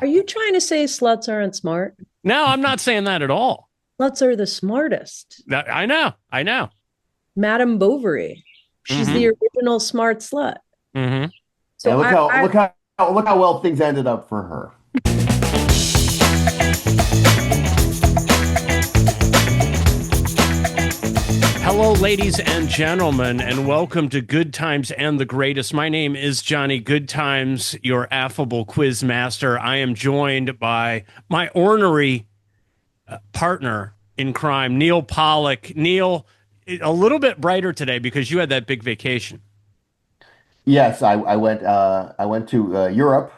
Are you trying to say sluts aren't smart? No, I'm not saying that at all. Sluts are the smartest. I know. I know. Madame Bovary. She's Mm-hmm. the original smart slut. Mm-hmm. So And I, I look how well things ended up for her. Hello, ladies and gentlemen, and welcome to Good Times and the Greatest. My name is Johnny Goodtimes, your affable quiz master. I am joined by my ornery partner in crime, Neal Pollack. Neal, a little bit brighter today because you had that big vacation. Yes, I went to Europe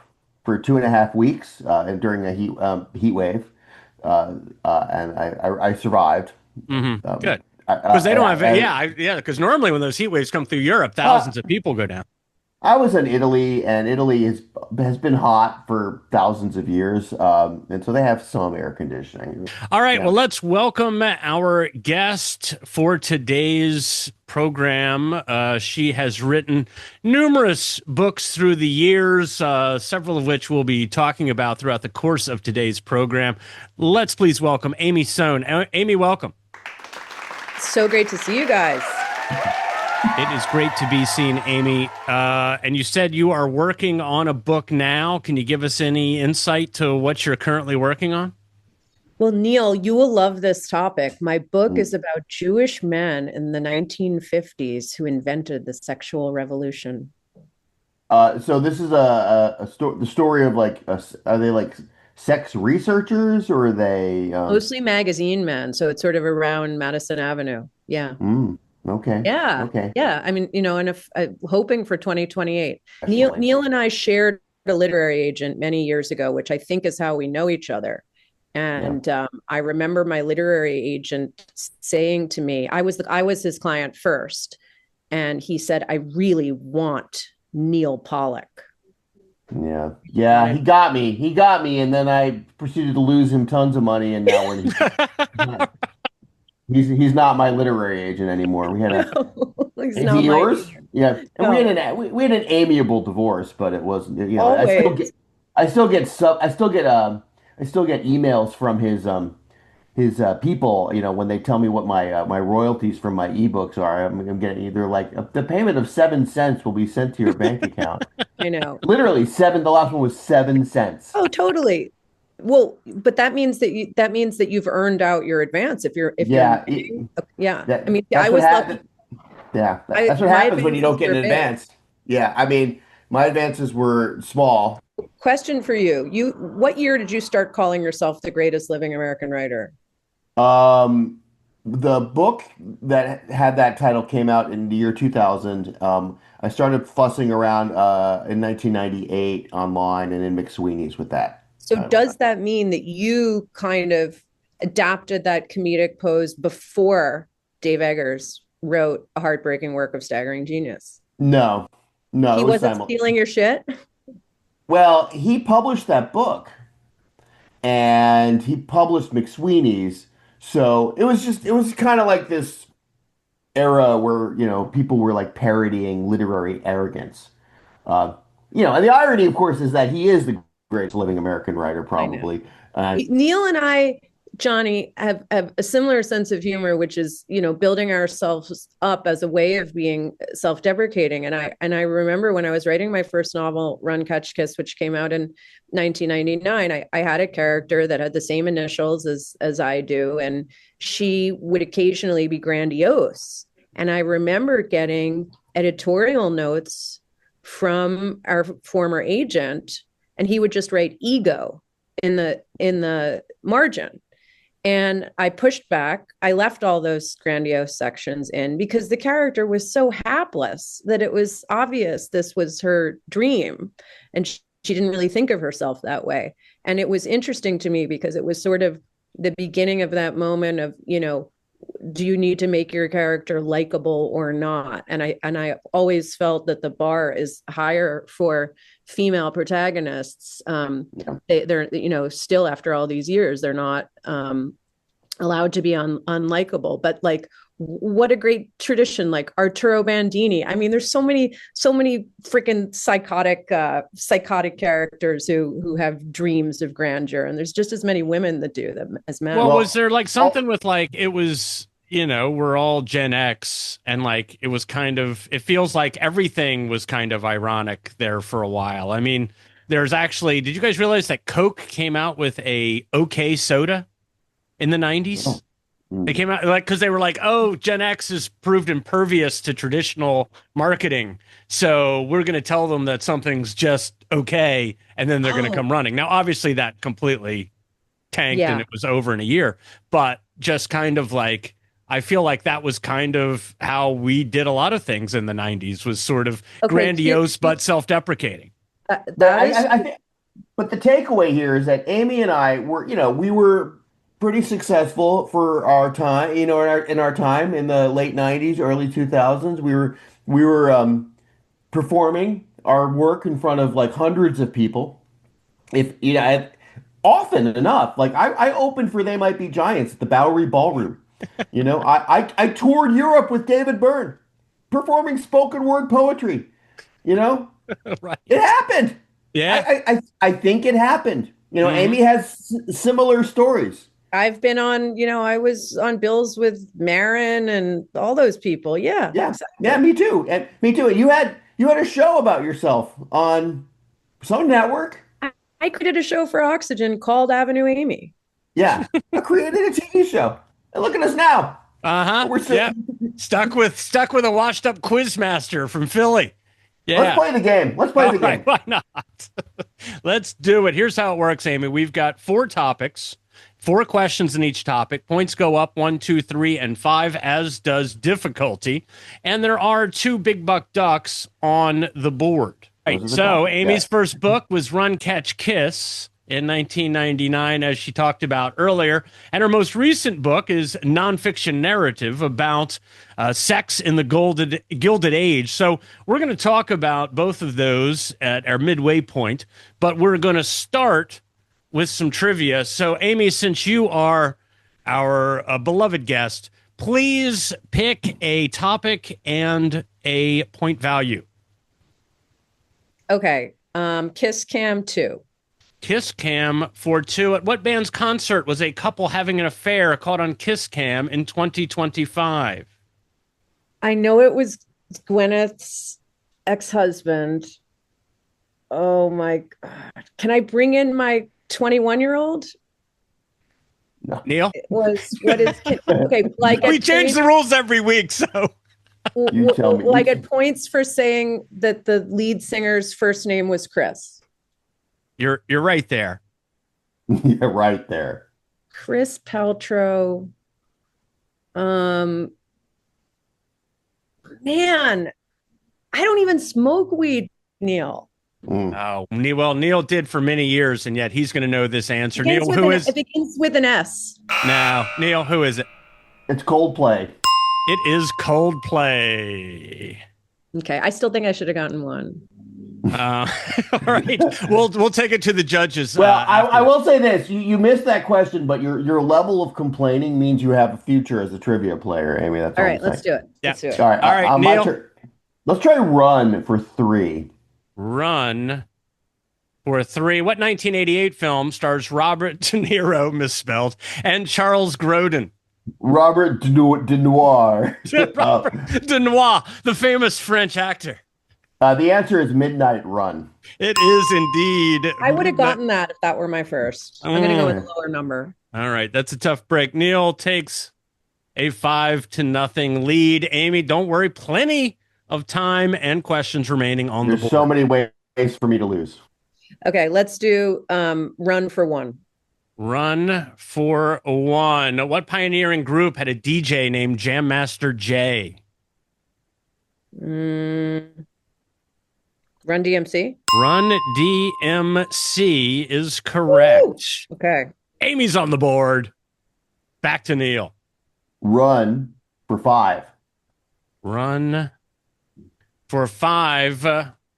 for 2.5 weeks and during a heat wave, and I survived. Good. I, Because they don't I, have, I, yeah, because normally when those heat waves come through Europe, uh, thousands of people go down. I was in Italy, and Italy has been hot for thousands of years, and so they have some air conditioning. All right, Yeah. well, let's welcome our guest for today's program. She has written numerous books through the years, several of which we'll be talking about throughout the course of today's program. Let's please welcome Amy Sohn. Amy, welcome. so great to see you guys. It is great to be seen, Amy. And you said you are working on a book now. Can you give us any insight to what you're currently working on? Well, Neal, you will love this topic. My book is about Jewish men in the 1950s who invented the sexual revolution. So this is the story of are they like sex researchers or are they Mostly magazine men, so it's sort of around Madison Avenue. Yeah. mm, okay. Yeah. Okay. Yeah. I mean, and if hoping for 2028. Neal Definitely. Neal and I shared a literary agent many years ago, which I think is how we know each other. Yeah. And I remember my literary agent saying to me, I was his client first, and he said, "I really want Neal Pollack." Yeah. Yeah, he got me. He got me and then I proceeded to lose him tons of money and now he's not my literary agent anymore. We had a No, he's Is he not my yours? agent. Yeah. And No, we had an amiable divorce, but it wasn't, always. I still get emails from his people, when they tell me what my royalties from my ebooks are. I'm getting either like the payment of 7 cents will be sent to your bank account. I know. Literally seven. The last one was 7 cents. Oh, totally. Well, but that means that you've earned out your advance if you're Yeah, making, yeah. I that mean, I that's what was lucky. happened. Yeah, that's what My happens when you don't advances get were an big. advance. Yeah, I mean, my advances were small. Question for you. What year did you start calling yourself the greatest living American writer? Um, the book that had that title came out in the year 2000. I started fussing around in 1998 online and in McSweeney's with that So title. does that mean that you kind of adapted that comedic pose before Dave Eggers wrote a heartbreaking work of staggering genius? No, no, He it was wasn't simul. stealing your shit? Well, he published that book and he published McSweeney's. So it was kind of like this era where, people were like parodying literary arrogance. Uh, and the irony, of course, is that he is the greatest living American writer, I know. probably. Uh, Neal and I, Johnny, have a similar sense of humor, which is, building ourselves up as a way of being self-deprecating. And I remember when I was writing my first novel, Run, Catch, Kiss, which came out in 1999, I had a character that had the same initials as I do, and she would occasionally be grandiose. And I remember getting editorial notes from our former agent, and he would just write ego in the margin. And I pushed back. I left all those grandiose sections in because the character was so hapless that it was obvious this was her dream. And she didn't really think of herself that way. And it was interesting to me because it was sort of the beginning of that moment of, do you need to make your character likable or not? And I always felt that the bar is higher for female protagonists. yeah. They're still after all these years they're not allowed to be unlikable. But like, what a great tradition, like Arturo Bandini. I mean, there's so many freaking psychotic characters who have dreams of grandeur, and there's just as many women that do them as men. Well, was there like something with like it was, we're all Gen X, and like it was kind of, it feels like everything was kind of ironic there for a while. I mean, there's actually, did you guys realize that Coke came out with a OK soda in the 90s? They came out like because they were like, oh, Gen X is proved impervious to traditional marketing. So we're going to tell them that something's just okay. And then they're going to come running. Now, obviously, that completely tanked and it was over in a year. But just kind of like, I feel like that was kind of how we did a lot of things in the 90s, was sort of grandiose but self-deprecating. I think, but the takeaway here is that Amy and I were, we were pretty successful for our time, in our time in the late 90s, early 2000s. We were performing our work in front of like hundreds of people. If often enough, like I opened for They Might Be Giants at the Bowery Ballroom. I toured Europe with David Byrne, performing spoken word poetry. Right. It happened. Yeah. I think it happened. Amy has similar stories. I've been on, I was on bills with Marin and all those people. Yeah. Yeah. Exactly. Yeah, me too. And me too. You had a show about yourself on some network. I created a show for Oxygen called Avenue Amy. Yeah. I created a TV show. And look at us now. Yeah. Stuck with a washed up quizmaster from Philly. Yeah. Let's play the game. Let's play the game. Why not? Let's do it. Here's how it works, Amy. We've got 4 topics. 4 questions in each topic. Points go up 1, 2, 3, and 5, as does difficulty. And there are 2 big buck ducks on the board. Right. So Amy's first book was Run, Catch, Kiss in 1999, as she talked about earlier. And her most recent book is nonfiction narrative about sex in the Gilded Age. So we're going to talk about both of those at our midway point, but we're going to start with some trivia. So, Amy, since you are our beloved guest, please pick a topic and a point value. Okay. Kiss Cam 2. Kiss Cam for 2. At what band's concert was a couple having an affair caught on Kiss Cam in 2025? I know it was Gwyneth's ex-husband. Oh my God. Can I bring in my 21-year-old? No. Neal? What is okay, like we change the rules every week, so you tell me. Like at points for saying that the lead singer's first name was Chris. You're right there. You're right there. Chris Paltrow. Man, I don't even smoke weed, Neal. Oh, Neal did for many years, and yet he's going to know this answer. Neal, it begins with an S. No, Neal, who is it? It's Coldplay. It is Coldplay. Okay, I still think I should have gotten one. All right, we'll take it to the judges. Well, I will say this: you missed that question, but your level of complaining means you have a future as a trivia player, Amy. That's all right. Let's do it. Yeah. Let's do it. All right, all right, Neal. Let's try Run for 3. Run for 3. What 1988 film stars Robert De Niro, misspelled, and Charles Grodin? Robert De Noir. Robert De Noir, the famous French actor. The answer is Midnight Run. It is indeed. I would have gotten that if that were my first. I'm going to go with a lower number. All right, that's a tough break. Neal takes a 5-0 lead. Amy, don't worry, plenty of time and questions remaining on the board. There's so many ways for me to lose. Okay, let's do Run for 1. Run for 1. What pioneering group had a DJ named Jam Master Jay? Run DMC? Run DMC is correct. Woo! Okay. Amy's on the board. Back to Neal. Run for 5. Run for 5.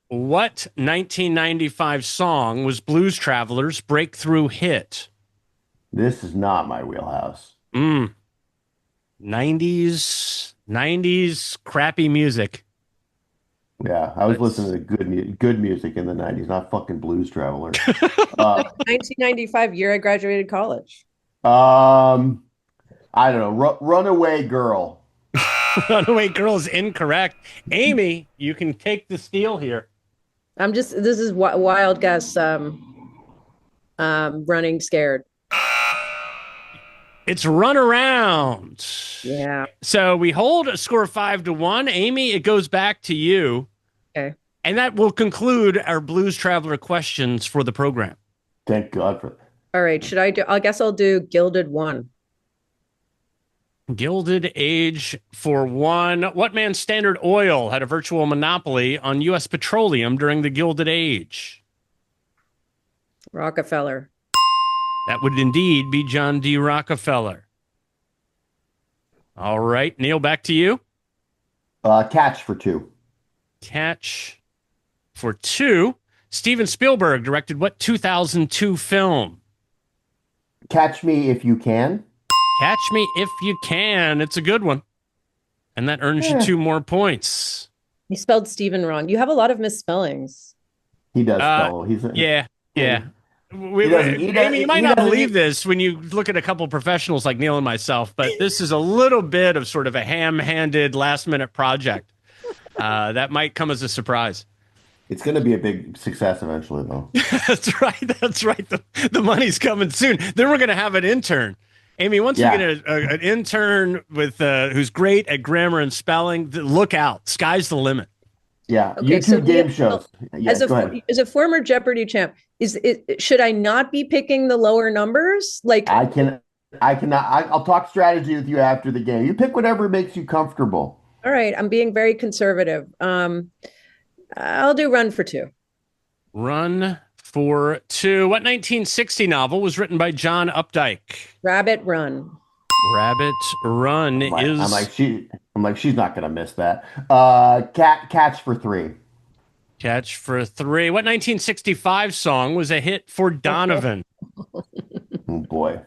What 1995 song was Blues Traveler's breakthrough hit? This is not my wheelhouse. 90s crappy music. Yeah, I was listening Let's to good music in the 90s, not fucking Blues Traveler. Uh, 1995 year I graduated college. um, I don't know. Runaway Girl. Runaway Girl is incorrect. Amy, you can take the steal here. This is wild guess. Running scared. It's Run Around. Yeah. So we hold a score of 5-1. Amy, it goes back to you. Okay. And that will conclude our Blues Traveler questions for the program. Thank God for that. All right. I guess I'll do Gilded One. Gilded Age for one. What man's Standard Oil had a virtual monopoly on U.S. petroleum during the Gilded Age? Rockefeller. That would indeed be John D. Rockefeller. All right, Neal, back to you. Catch for two. Catch for two. Steven Spielberg directed what 2002 film? Catch Me If You Can. Catch Me If You Can. It's a good one. And that earns you 2 more points. You spelled Steven wrong. You have a lot of misspellings. He does spell. Yeah. Amy, you might not believe this when you look at a couple of professionals like Neal and myself, but this is a little bit of sort of a ham-handed last-minute project. That might come as a surprise. It's going to be a big success eventually, though. That's right. The money's coming soon. Then we're going to have an intern. Amy, once we get an intern with who's great at grammar and spelling, look out. Sky's the limit. Yeah, okay, YouTube game shows. Yeah, as a former Jeopardy champ, should I not be picking the lower numbers? Like I cannot. I'll talk strategy with you after the game. You pick whatever makes you comfortable. All right, I'm being very conservative. I'll do Run for Two. Run for Two. What 1960 novel was written by John Updike? Rabbit Run. Rabbit Run is. I'm like she's not gonna miss that. Catch for three. Catch for three. What 1965 song was a hit for Donovan? Oh boy.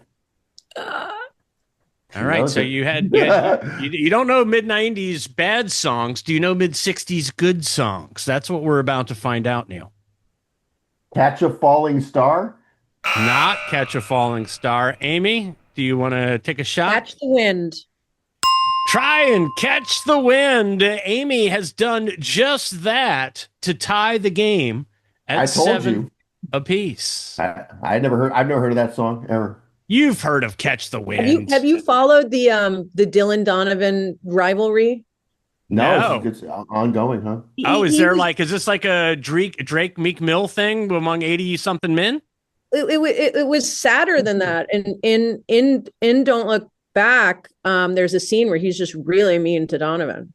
All right, so you don't know mid 90s bad songs. Do you know mid 60s good songs? That's what we're about to find out, Neal. Catch a Falling Star? Not Catch a Falling Star. Amy, do you want to take a shot? Catch the Wind. Try and catch the wind. Amy has done just that to tie the game at 7 apiece. I've never heard of that song ever. You've heard of Catch the Wind. Have you followed the Dylan Donovan rivalry? No. It's ongoing, huh? Is this like a Drake Meek Mill thing among 80 something men? It was sadder than that. And in Don't Look Back, there's a scene where he's just really mean to Donovan.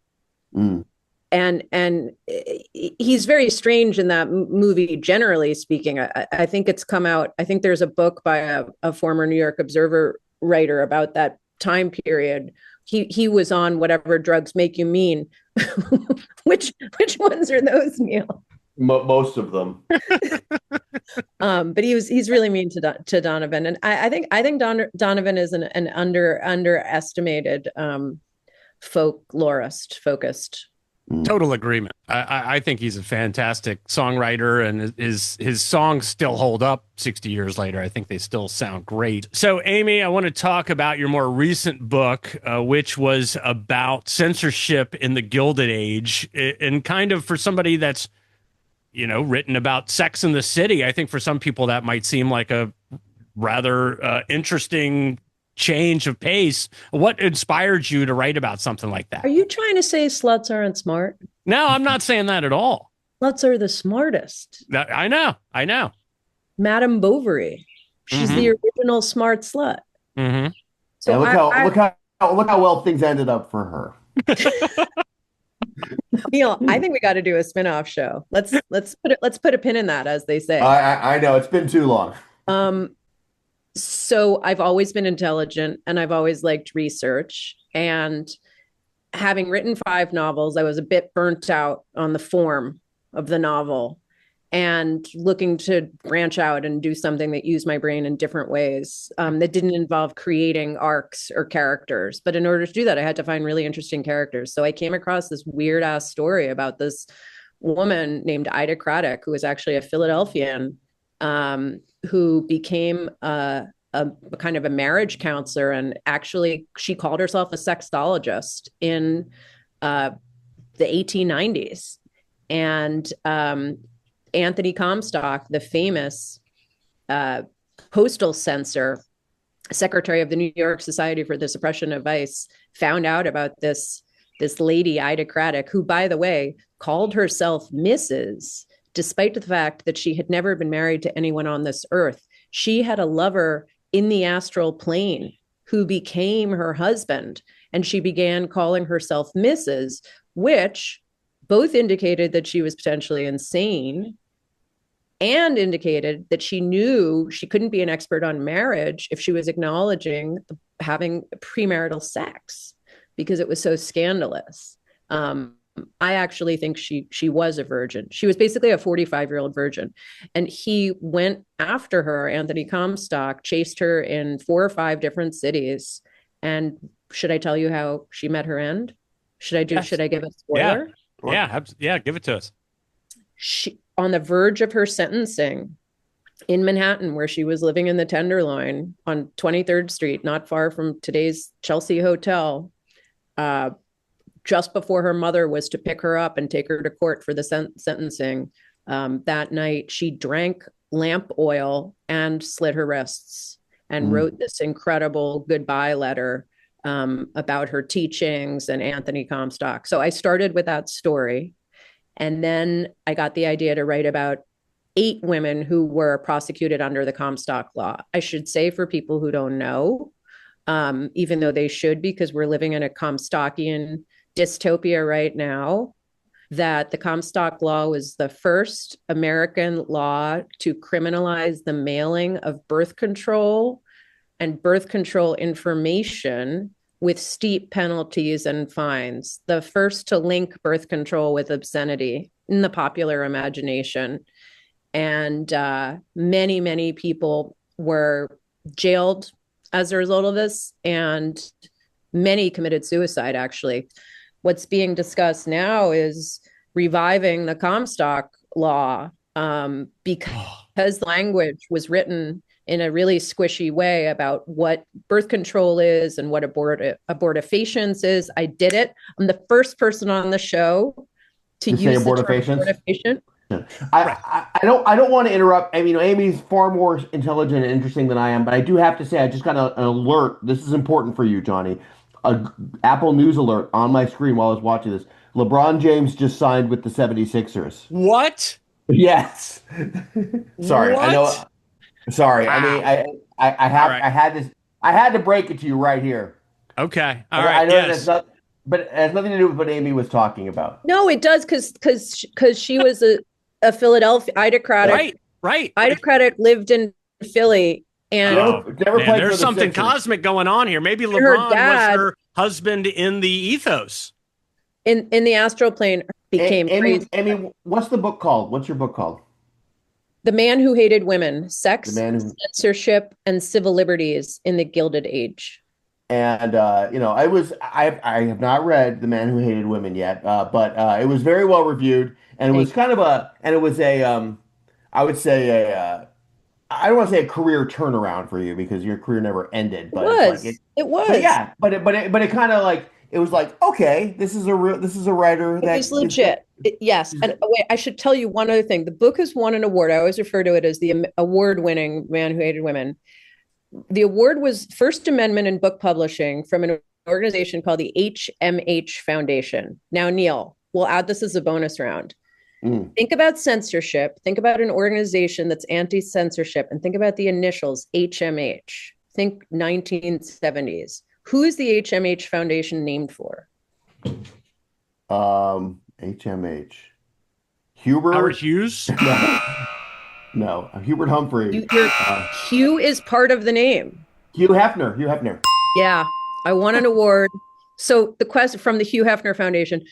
And he's very strange in that movie, generally speaking. I think it's come out. I think there's a book by a former New York Observer writer about that time period. He was on Whatever Drugs Make You Mean. Which ones are those, Neal? Most of them. But he's really mean to Donovan, and I think Donovan is an underestimated folklorist focused. Total agreement. I think he's a fantastic songwriter, and his songs still hold up 60 years later. I think they still sound great. So, Amy, I want to talk about your more recent book, which was about censorship in the Gilded Age, and kind of for somebody that's written about Sex in the City. I think for some people that might seem like a rather interesting change of pace. What inspired you to write about something like that? Are you trying to say sluts aren't smart? No, I'm not saying that at all. Sluts are the smartest. I know. Madame Bovary. She's the original smart slut. Mm-hmm. So look how well things ended up for her. Neal, I think we got to do a spin-off show. Let's put a pin in that, as they say. I know it's been too long. So I've always been intelligent and I've always liked research, and having written 5 novels, I was a bit burnt out on the form of the novel. and looking to branch out and do something that used my brain in different ways, that didn't involve creating arcs or characters. But in order to do that, I had to find really interesting characters. So I came across this weird ass story about this woman named Ida Craddock, who was actually a Philadelphian, who became a kind of a marriage counselor. And actually, she called herself a sexologist in the 1890s. And Anthony Comstock, the famous postal censor, secretary of the New York Society for the Suppression of Vice, found out about this lady, Ida Craddock, who, by the way, called herself Mrs., despite the fact that she had never been married to anyone on this earth. She had a lover in the astral plane who became her husband, and she began calling herself Mrs., which both indicated that she was potentially insane and indicated that she knew she couldn't be an expert on marriage if she was acknowledging having premarital sex, because it was so scandalous. I actually think she was a virgin. She was basically a 45-year-old virgin. And he went after her, Anthony Comstock, chased her in 4 or 5 different cities. And should I tell you how she met her end? Yes. Should I give a spoiler? Yeah, give it to us. She, on the verge of her sentencing in Manhattan, where she was living in the Tenderloin on 23rd Street, not far from today's Chelsea Hotel, just before her mother was to pick her up and take her to court for the sentencing, that night, she drank lamp oil and slit her wrists and wrote this incredible goodbye letter about her teachings and Anthony Comstock. So I started with that story. And then I got the idea to write about 8 women who were prosecuted under the Comstock law. I should say, for people who don't know, even though they should, because we're living in a Comstockian dystopia right now, that the Comstock law was the first American law to criminalize the mailing of birth control and birth control information with steep penalties and fines. The first to link birth control with obscenity in the popular imagination. And many, many people were jailed as a result of this, and many committed suicide, actually. What's being discussed now is reviving the Comstock law, because the language was written in a really squishy way about what birth control is and what abortifacients is. I did it. I'm the first person on the show to use the term abortifacient. Yeah. I don't want to interrupt. I mean, Amy's far more intelligent and interesting than I am, but I do have to say I just got an alert. This is important for you, Johnny. A Apple News alert on my screen while I was watching this. LeBron James just signed with the 76ers. What? Yes. Sorry, what? I know. Sorry. Wow. I mean, I have Right. I had to break it to you right here. Okay. All I right. know Yes. but it has nothing to do with what Amy was talking about. No, it does, because she was a Philadelphia Ida Craddock. Right. Ida Craddock lived in Philly, and Never played there's for the something Sixers. cosmic going on here. Maybe Her LeBron dad- was her husband in the ethos. in the astral plane became crazy. Amy, what's the book called? What's your book called? The Man Who Hated Women: Sex, The Man Who- Censorship, and Civil Liberties in the Gilded Age. And I have not read The Man Who Hated Women yet, but it was very well reviewed, and it was kind of I would say I don't want to say a career turnaround for you because your career never ended, but It was. But yeah, but it kind of like it was like, okay, this is a writer that is legit. Yes. And wait, I should tell you one other thing. The book has won an award. I always refer to it as the award-winning Man Who Hated Women. The award was First Amendment in Book Publishing from an organization called the HMH Foundation. Now, Neal, we'll add this as a bonus round. Think about censorship. Think about an organization that's anti-censorship, and think about the initials HMH. Think 1970s. Who is the HMH Foundation named for? HMH. Hubert Howard Hughes? No, Hubert Humphrey. Hugh is part of the name. Hugh Hefner. Yeah, I won an award So the quest from the Hugh Hefner Foundation,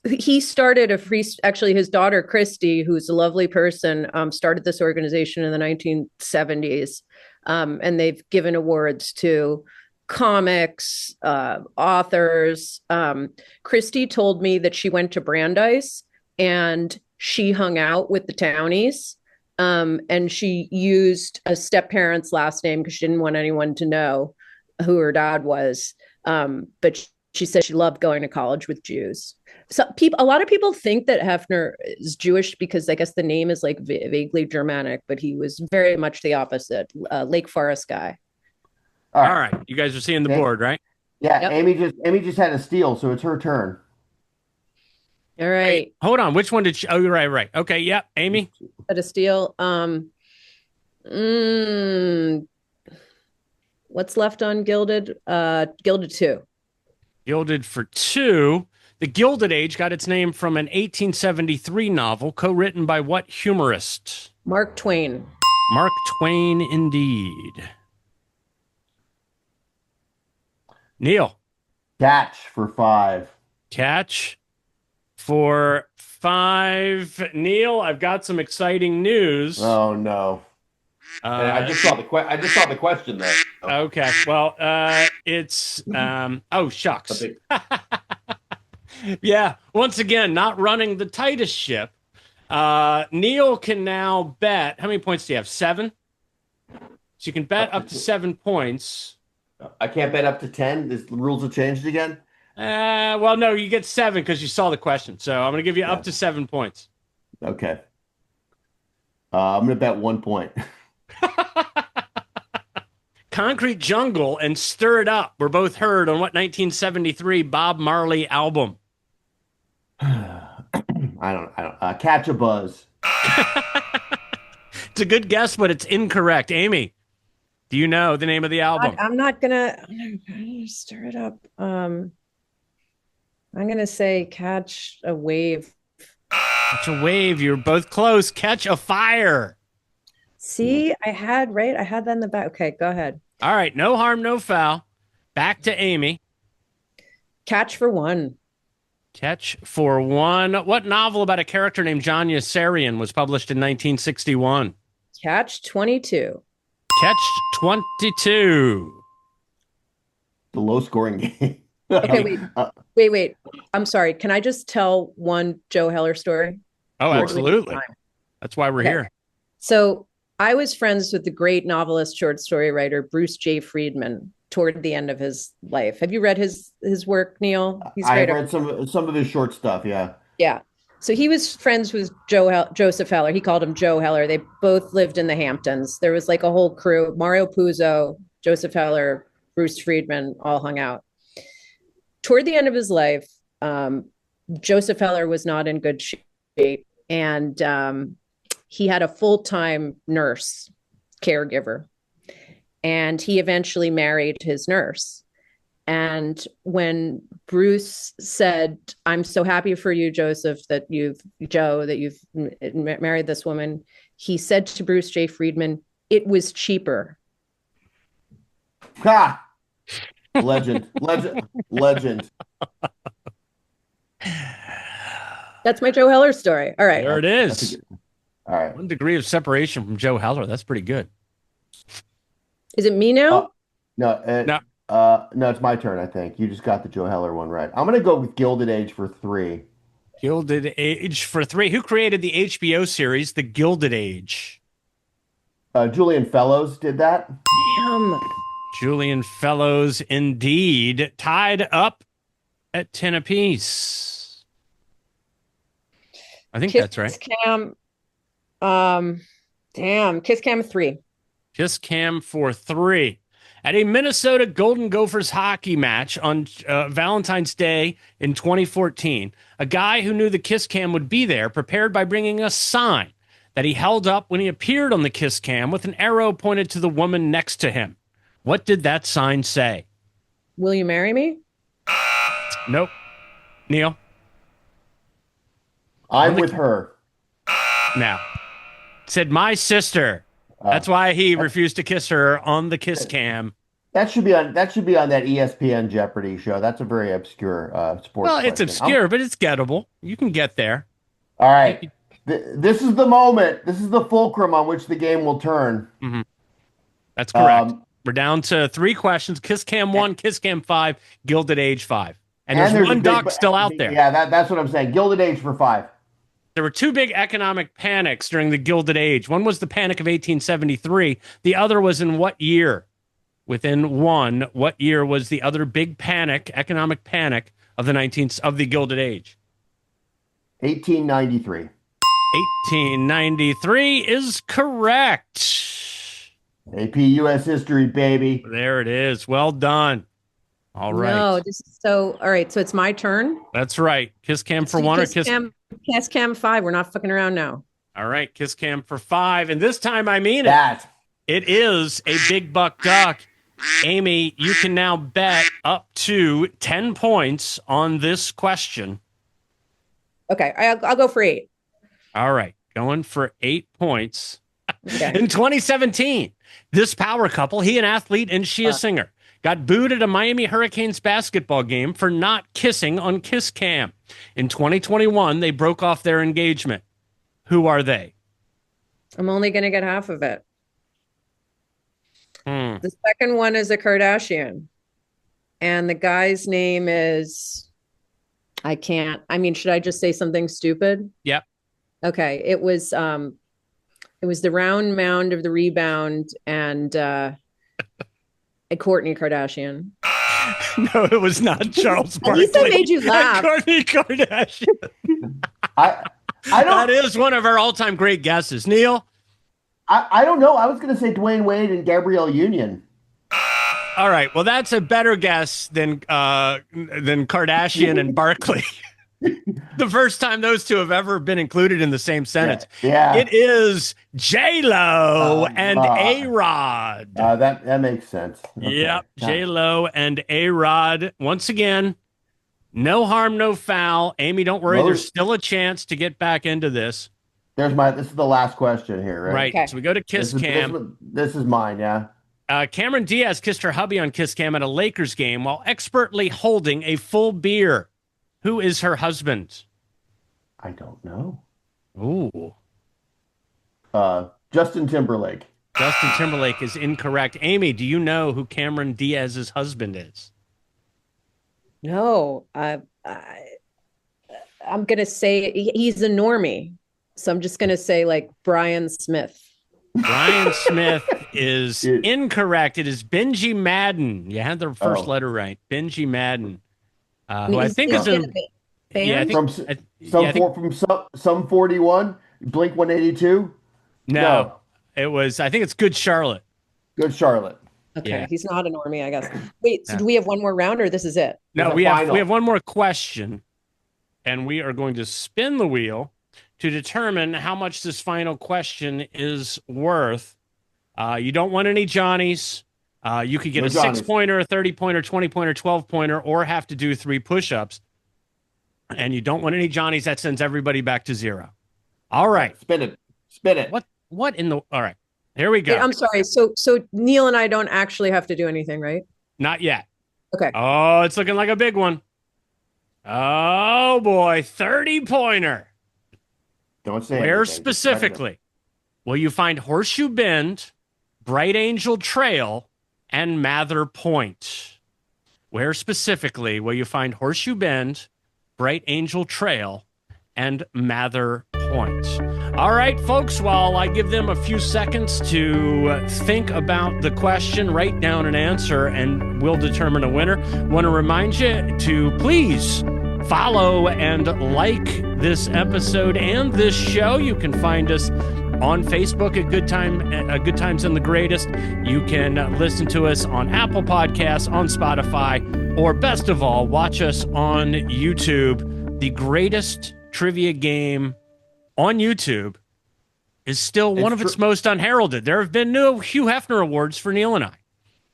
he started a free, actually his daughter, Christy, who's a lovely person, started this organization in the 1970s. And they've given awards to comics, authors. Christy told me that she went to Brandeis and she hung out with the townies. And she used a step parent's last name because she didn't want anyone to know who her dad was. But she said she loved going to college with Jews. So a lot of people think that Hefner is Jewish because I guess the name is like vaguely Germanic, but he was very much the opposite, Lake Forest guy. All All right. right. You guys are seeing the A- board, right? Yeah, Yep. Amy just had a steal, so it's her turn. All Wait, right. hold on. Which one did she? Oh, you're right, right. Okay, yeah, Amy. At a steal. Mm, what's left on Gilded? Gilded 2. Gilded for 2. The Gilded Age got its name from an 1873 novel co-written by what humorist? Mark Twain. Mark Twain, indeed. Neal, Catch for 5. catch for 5. Neal, I've got some exciting news. Oh no. I just saw the question though. Okay, well, it's oh shucks. Yeah, once again, not running the tightest ship. Neal can now bet. How many points do you have? 7? So you can bet up to 7 points. I can't bet up to 10. The rules have changed again. Well, no, you get 7 because you saw the question. So I'm going to give you up to 7 points. Okay. I'm gonna bet 1 point. Concrete Jungle and Stir It Up were both heard on what 1973 Bob Marley album? I don't. Catch a buzz. It's a good guess, but it's incorrect. Amy, do you know the name of the album? I'm not gonna stir it up. I'm gonna say Catch a Wave. Catch a Wave. You're both close. Catch a Fire. See, I had that in the back. Okay, go ahead. All right. No harm, no foul. Back to Amy. Catch for 1. Catch for 1. What novel about a character named John Yossarian was published in 1961? Catch 22. Catch 22. The low scoring game. Okay, wait. I'm sorry. Can I just tell one Joe Heller story? Oh, Sure. absolutely. That's why we're here. So I was friends with the great novelist, short story writer, Bruce J. Friedman toward the end of his life. Have you read his work, Neal? He's I've great. read some of his short stuff. Yeah. Yeah. So he was friends with Joseph Heller. He called him Joe Heller. They both lived in the Hamptons. There was like a whole crew. Mario Puzo, Joseph Heller, Bruce Friedman all hung out. Toward the end of his life, Joseph Heller was not in good shape. And he had a full-time nurse caregiver. And he eventually married his nurse. And when Bruce said, "I'm so happy for you, Joseph, that you've married this woman," he said to Bruce J. Friedman, "It was cheaper." Ha! Legend. That's my Joe Heller story. All right. There it is. All right. 1 degree of separation from Joe Heller. That's pretty good. Is it me now? No, No. no, it's my turn, I think. You just got the Joe Heller one right. I'm gonna go with Gilded Age for 3. Gilded Age for 3. Who created the HBO series, The Gilded Age? Julian Fellows did that. Damn. Julian Fellows, indeed. Tied up at 10 apiece. I think that's right. Kiss Cam 3. Kiss Cam for 3. At a Minnesota Golden Gophers hockey match on Valentine's Day in 2014, a guy who knew the Kiss Cam would be there prepared by bringing a sign that he held up when he appeared on the Kiss Cam with an arrow pointed to the woman next to him. What did that sign say? Will you marry me? Nope. Neal? I'm with her. Now. Said my sister. That's why he refused to kiss her on the Kiss Cam. That should be on that ESPN Jeopardy show. That's a very obscure sports Well, it's question. obscure, but it's gettable. You can get there. All right. This is the moment. This is the fulcrum on which the game will turn. Mm-hmm. That's correct. Um, We're down to 3 questions. Kiss Cam 1, Kiss Cam 5, Gilded Age 5. And there's one duck still out there. Yeah, that's what I'm saying. Gilded Age for 5. There were 2 big economic panics during the Gilded Age. One was the Panic of 1873. The other was in what year? Within one, what year was the other big panic, economic panic of the Gilded Age? 1893. 1893 is correct. AP US history, baby. There it is. Well done. All right. No, all right. So it's my turn. That's right. Kiss Cam for 1 or Kiss Cam 5. We're not fucking around now. All right. Kiss Cam for 5. And this time I mean it. It is a big buck duck. Amy, you can now bet up to 10 points on this question. Okay. I'll go for 8. All right. Going for 8 points. Okay. In 2017, this power couple, he an athlete and she a singer, got booed at a Miami Hurricanes basketball game for not kissing on Kiss Cam. In 2021, they broke off their engagement. Who are they? I'm only going to get half of it. Hmm. The second one is a Kardashian. And the guy's name is, should I just say something stupid? Yep. Okay. It was the round mound of the rebound and a Kourtney Kardashian. No, it was not Charles Barkley. At least I made you laugh. Kourtney Kardashian. I don't. That is one of our all-time great guesses. Neal? I don't know. I was going to say Dwayne Wade and Gabrielle Union. All right. Well, that's a better guess than Kardashian and Barkley. The first time those two have ever been included in the same sentence. Yeah. It is J-Lo and A-Rod. That makes sense. Okay. Yep. J-Lo and A-Rod. Once again, no harm, no foul. Amy, don't worry. There's still a chance to get back into this. This is the last question here, right? Right. Okay. So we go to Kiss Cam. This is mine, yeah. Cameron Diaz kissed her hubby on Kiss Cam at a Lakers game while expertly holding a full beer. Who is her husband? I don't know. Ooh. Justin Timberlake. Justin Timberlake is incorrect. Amy, do you know who Cameron Diaz's husband is? No. I'm going to say he's a normie. So I'm just going to say like Brian Smith. Brian Smith is incorrect. It is Benji Madden. You had the first letter right. Benji Madden. Who I think is in band? From some 41, Blink 182. No, it was. I think it's Good Charlotte. Good Charlotte. Okay, yeah. He's not a normie, I guess. Wait, so do we have one more round, or this is it? No, we have one more question, and we are going to spin the wheel to determine how much this final question is worth. You don't want any Johnnies. You could get a 6-pointer, a 30-pointer, 20-pointer, 12-pointer, or have to do 3 push-ups. And you don't want any Johnnies. That sends everybody back to 0. All right. Spin it. What in the... All right. Here we go. Wait, I'm sorry. So Neal and I don't actually have to do anything, right? Not yet. Okay. Oh, it's looking like a big one. Oh, boy. 30-pointer. Don't say Where anything. specifically will you find Horseshoe Bend, Bright Angel Trail, and Mather Point? Where specifically will you find Horseshoe Bend, Bright Angel Trail, and Mather Point? All right, folks, while I give them a few seconds to think about the question, write down an answer, and we'll determine a winner. Want to remind you to please follow and like this episode and this show. You can find us on Facebook at Good Times and the Greatest. You can listen to us on Apple Podcasts, on Spotify, or best of all, watch us on YouTube. The greatest trivia game on YouTube is still one of its most unheralded. There have been no Hugh Hefner Awards for Neal and I.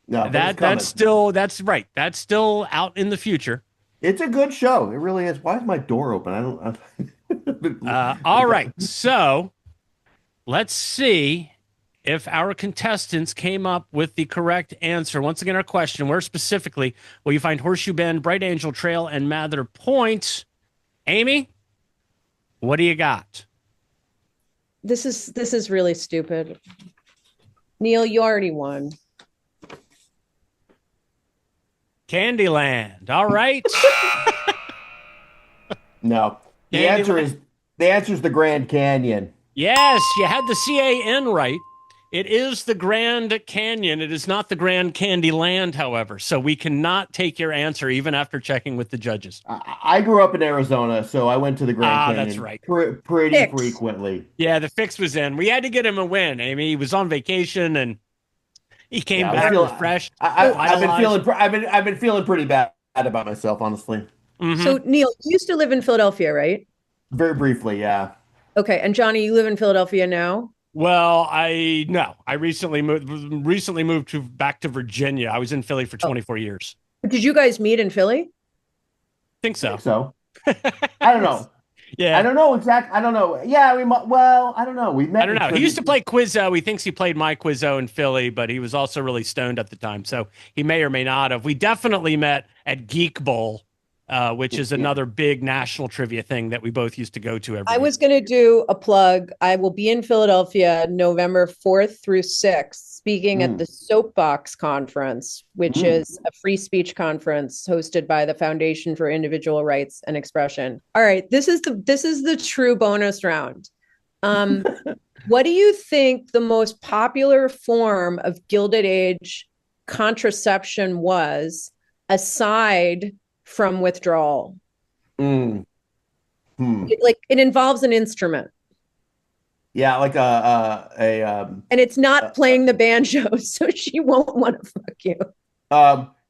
No, that's right. That's still out in the future. It's a good show. It really is. Why is my door open? All right. So let's see if our contestants came up with the correct answer. Once again, our question, where specifically will you find Horseshoe Bend, Bright Angel Trail, and Mather Point? Amy, what do you got? This is really stupid. Neal, you already won. Candyland. All right. No. The answer is the Grand Canyon. Yes, you had the CAN right. It is the Grand Canyon. It is not the Grand Candyland, however. So we cannot take your answer even after checking with the judges. I grew up in Arizona, so I went to the Grand Canyon. That's right. Pretty frequently. Yeah, the fix was in. We had to get him a win. Amy, he was on vacation and he came back refreshed. I've been feeling pretty bad about myself, honestly. Mm-hmm. So Neal, you used to live in Philadelphia, right? Very briefly, yeah. Okay, and Johnny, you live in Philadelphia now? Well, I recently moved back to Virginia. I was in Philly for 24 years. Did you guys meet in Philly? Think so. I don't know. Yeah. I don't know exactly. I don't know. Yeah, I don't know. We met. I don't know. He used to play Quizzo. He thinks he played my Quizzo in Philly, but he was also really stoned at the time. So he may or may not have. We definitely met at Geek Bowl, which is another big national trivia thing that we both used to go to every year. Was going to do a plug. I will be in Philadelphia November 4th through 6th, speaking at the Soapbox Conference, which is a free speech conference hosted by the Foundation for Individual Rights and Expression. All right, this is the true bonus round. What do you think the most popular form of Gilded Age contraception was, aside from withdrawal? It involves an instrument. Yeah, like and it's not playing the banjo, so she won't want to fuck you.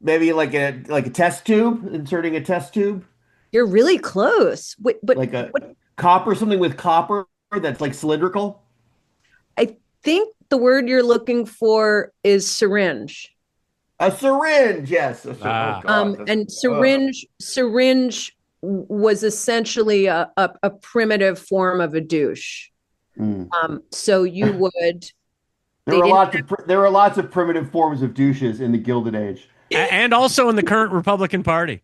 Maybe like a test tube, inserting a test tube. You're really close. But like copper, something with copper that's like cylindrical. I think the word you're looking for is syringe. A syringe, yes. And syringe was essentially a primitive form of a douche. So you would. There were lots of primitive forms of douches in the Gilded Age, and also in the current Republican Party.